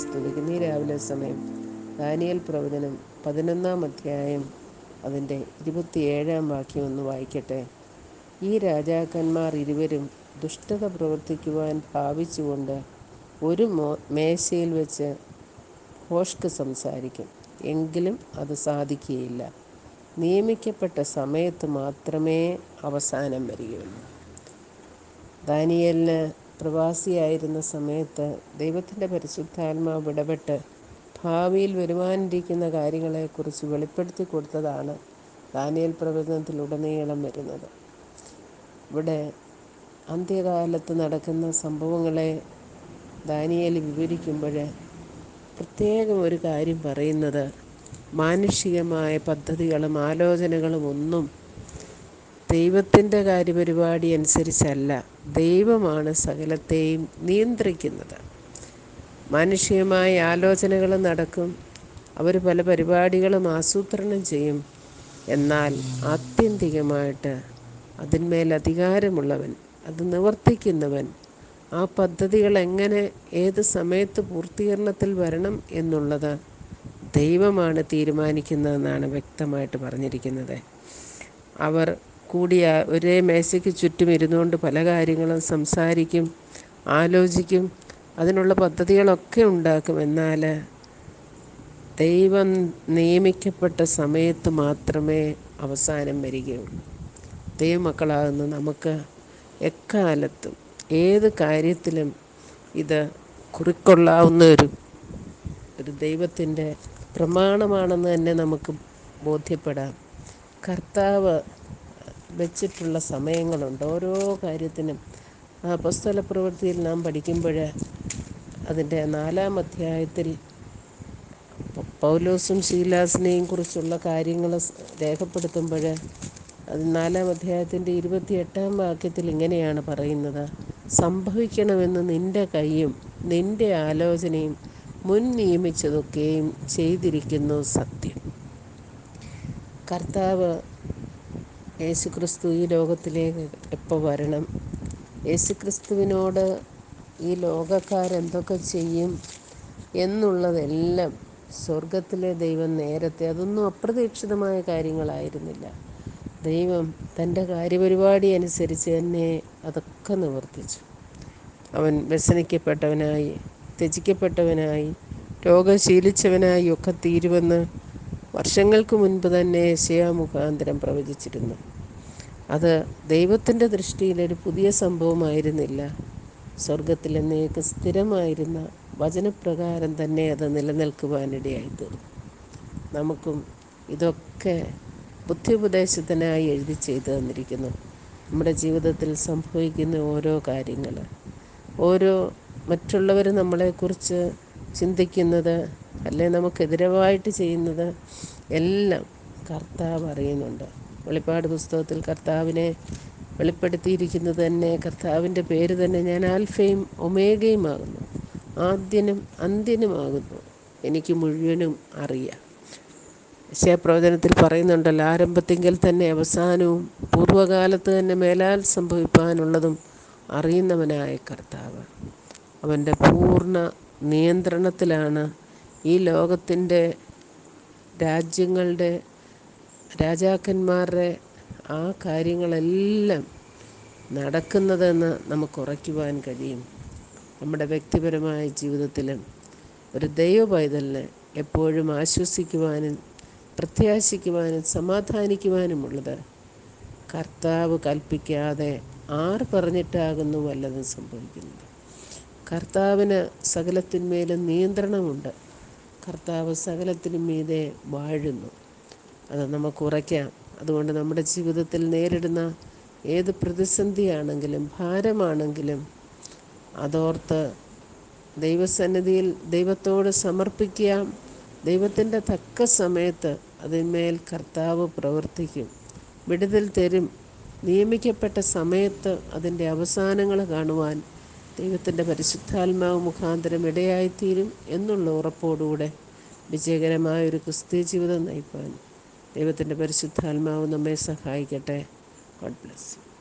സ്തുതിക്കുന്നു. ഈ രാവിലെ സമയം ദാനിയേൽ പ്രവചനം 11-ാം അധ്യായം അതിൻ്റെ 27-ാം വാക്യം ഒന്ന് വായിക്കട്ടെ. ഈ രാജാക്കന്മാർ ഇരുവരും ദുഷ്ടത പ്രവർത്തിക്കുവാൻ ഭാവിച്ചുകൊണ്ട് ഒരു മേശയിൽ വെച്ച് ഭോഷ്ക് സംസാരിക്കും, എങ്കിലും അത് സാധിക്കുകയില്ല. നിയമിക്കപ്പെട്ട സമയത്ത് മാത്രമേ അവസാനം വരികയുള്ളൂ. ദാനിയേലിന് പ്രവാസിയായിരുന്ന സമയത്ത് ദൈവത്തിൻ്റെ പരിശുദ്ധാത്മാവ് ഇടപെട്ട് ഭാവിയിൽ വരുവാനിരിക്കുന്ന കാര്യങ്ങളെക്കുറിച്ച് വെളിപ്പെടുത്തി കൊടുത്തതാണ് ദാനിയേൽ പ്രവചനത്തിലുടനീളം വരുന്നത്. ഇവിടെ അന്ത്യകാലത്ത് നടക്കുന്ന സംഭവങ്ങളെ ദാനിയേൽ വിവരിക്കുമ്പോൾ പ്രത്യേകം ഒരു കാര്യം പറയുന്നത്, മാനുഷികമായ പദ്ധതികളും ആലോചനകളും ഒന്നും ദൈവത്തിൻ്റെ കാര്യപരിപാടി അനുസരിച്ചല്ല, ദൈവമാണ് സകലത്തെയും നിയന്ത്രിക്കുന്നത്. മാനുഷികമായ ആലോചനകൾ നടക്കും, അവർ പല പരിപാടികളും ആസൂത്രണം ചെയ്യും. എന്നാൽ ആത്യന്തികമായിട്ട് അതിന്മേൽ അധികാരമുള്ളവൻ, അത് നിവർത്തിക്കുന്നവൻ, ആ പദ്ധതികൾ എങ്ങനെ ഏത് സമയത്ത് പൂർത്തീകരണത്തിൽ വരണം എന്നുള്ളത് ദൈവമാണ് തീരുമാനിക്കുന്നതെന്നാണ് വ്യക്തമായിട്ട് പറഞ്ഞിരിക്കുന്നത്. അവർ കൂടിയ ഒരേ മേശയ്ക്ക് ചുറ്റും ഇരുന്നുകൊണ്ട് പല കാര്യങ്ങളും സംസാരിക്കും, ആലോചിക്കും, അതിനുള്ള പദ്ധതികളൊക്കെ ഉണ്ടാക്കും. എന്നാൽ ദൈവം നിയമിക്കപ്പെട്ട സമയത്ത് മാത്രമേ അവസാനം വരികയുള്ളൂ. ദൈവമക്കളാകുന്ന നമുക്ക് എക്കാലത്തും ഏത് കാര്യത്തിലും ഇത് കുറിക്കൊള്ളാവുന്ന ഒരു ദൈവത്തിൻ്റെ പ്രമാണമാണെന്ന് തന്നെ നമുക്ക് ബോധ്യപ്പെടാം. കർത്താവ് വെച്ചിട്ടുള്ള സമയങ്ങളുണ്ട് ഓരോ കാര്യത്തിനും. അപ്പോസ്തലപ്രവൃത്തിയിൽ നാം പഠിക്കുമ്പോൾ അതിൻ്റെ 4-ാം അധ്യായത്തിൽ പൗലോസും ശീലാസിനെയും കുറിച്ചുള്ള കാര്യങ്ങൾ രേഖപ്പെടുത്തുമ്പോൾ അത് 4-ാം അധ്യായത്തിൻ്റെ 28-ാം വാക്യത്തിൽ ഇങ്ങനെയാണ് പറയുന്നത്: സംഭവിക്കണമെന്ന് നിൻ്റെ കൈയും നിൻ്റെ ആലോചനയും മുൻ നിയമിച്ചതൊക്കെയും ചെയ്തിരിക്കുന്നു സത്യം. കർത്താവ് യേശുക്രിസ്തു ഈ ലോകത്തിലേക്ക് എപ്പോൾ വരണം, യേശുക്രിസ്തുവിനോട് ഈ ലോകക്കാരെന്തൊക്കെ ചെയ്യും എന്നുള്ളതെല്ലാം സ്വർഗത്തിലെ ദൈവം നേരത്തെ, അതൊന്നും അപ്രതീക്ഷിതമായ കാര്യങ്ങളായിരുന്നില്ല. ദൈവം തൻ്റെ കാര്യപരിപാടി അനുസരിച്ച് തന്നെ അതൊക്കെ നിവർത്തിച്ചു. അവൻ വ്യസനിക്കപ്പെട്ടവനായി, ത്യജിക്കപ്പെട്ടവനായി, രോഗം ശീലിച്ചവനായി ഒക്കെ തീരുമെന്ന് വർഷങ്ങൾക്ക് മുൻപ് തന്നെ യെശയ്യാ മുഖാന്തരം പ്രവചിച്ചിരുന്നു. അത് ദൈവത്തിൻ്റെ ദൃഷ്ടിയിലൊരു പുതിയ സംഭവമായിരുന്നില്ല. സ്വർഗത്തിൽ എന്നേക്ക് സ്ഥിരമായിരുന്ന വചനപ്രകാരം തന്നെ അത് നിലനിൽക്കുവാനിടയായിത്തീർന്നു. നമുക്കും ഇതൊക്കെ ബുദ്ധിയുപദേശത്തിനായി എഴുതി ചെയ്തു തന്നിരിക്കുന്നു. നമ്മുടെ ജീവിതത്തിൽ സംഭവിക്കുന്ന ഓരോ കാര്യങ്ങൾ, ഓരോ മറ്റുള്ളവർ നമ്മളെക്കുറിച്ച് ചിന്തിക്കുന്നത്, അല്ലെ നമുക്കെതിരവായിട്ട് ചെയ്യുന്നത് എല്ലാം കർത്താവ് അറിയുന്നുണ്ട്. വെളിപ്പാട് പുസ്തകത്തിൽ കർത്താവിനെ വെളിപ്പെടുത്തിയിരിക്കുന്നത് തന്നെ, കർത്താവിൻ്റെ പേര് തന്നെ, ഞാൻ ആൽഫയും ഒമേഗയുമാകുന്നു, ആദ്യനും അന്ത്യനുമാകുന്നു, എനിക്ക് മുഴുവനും അറിയാം. യെശയ്യാപ്രവചനത്തിൽ പറയുന്നുണ്ടല്ലോ, ആരംഭത്തിങ്കൽ തന്നെ അവസാനവും പൂർവ്വകാലത്ത് തന്നെ മേലാൽ സംഭവിപ്പാനുള്ളതും അറിയുന്നവനായ കർത്താവ്. അവൻ്റെ പൂർണ്ണ നിയന്ത്രണത്തിലാണ് ഈ ലോകത്തിൻ്റെ രാജ്യങ്ങളുടെ രാജാക്കന്മാരുടെ ആ കാര്യങ്ങളെല്ലാം നടക്കുന്നതെന്ന് നമുക്ക് ഉറയ്ക്കുവാൻ കഴിയും. നമ്മുടെ വ്യക്തിപരമായ ജീവിതത്തിലും ഒരു ദൈവ പൈതലിനെ എപ്പോഴും ആശ്വസിക്കുവാനും പ്രത്യാശിക്കുവാനും സമാധാനിക്കുവാനുമുള്ളത്, കർത്താവ് കൽപ്പിക്കാതെ ആര് പറഞ്ഞിട്ടാകുന്നു വല്ലതും സംഭവിക്കുന്നത്? കർത്താവിന് സകലത്തിന്മേലും നിയന്ത്രണമുണ്ട്. കർത്താവ് സകലത്തിനും മീതെ വാഴുന്നു. അത് നമുക്ക് ഉറയ്ക്കാം. അതുകൊണ്ട് നമ്മുടെ ജീവിതത്തിൽ നേരിടുന്ന ഏത് പ്രതിസന്ധിയാണെങ്കിലും ഭാരമാണെങ്കിലും അതോർത്ത് ദൈവസന്നിധിയിൽ ദൈവത്തോട് സമർപ്പിക്കാം. ദൈവത്തിൻ്റെ തക്ക സമയത്ത് അതിന്മേൽ കർത്താവ് പ്രവർത്തിക്കും, വിടുതൽ തരും. നിയമിക്കപ്പെട്ട സമയത്ത് അതിൻ്റെ അവസാനങ്ങൾ കാണുവാൻ ദൈവത്തിൻ്റെ പരിശുദ്ധാത്മാവ് മുഖാന്തരം ഇടയായിത്തീരും എന്നുള്ള ഉറപ്പോടുകൂടെ വിജയകരമായൊരു ക്രിസ്തീയ ജീവിതം നയിപ്പാൻ ദൈവത്തിൻ്റെ പരിശുദ്ധാത്മാവ് നമ്മെ സഹായിക്കട്ടെ. God bless you.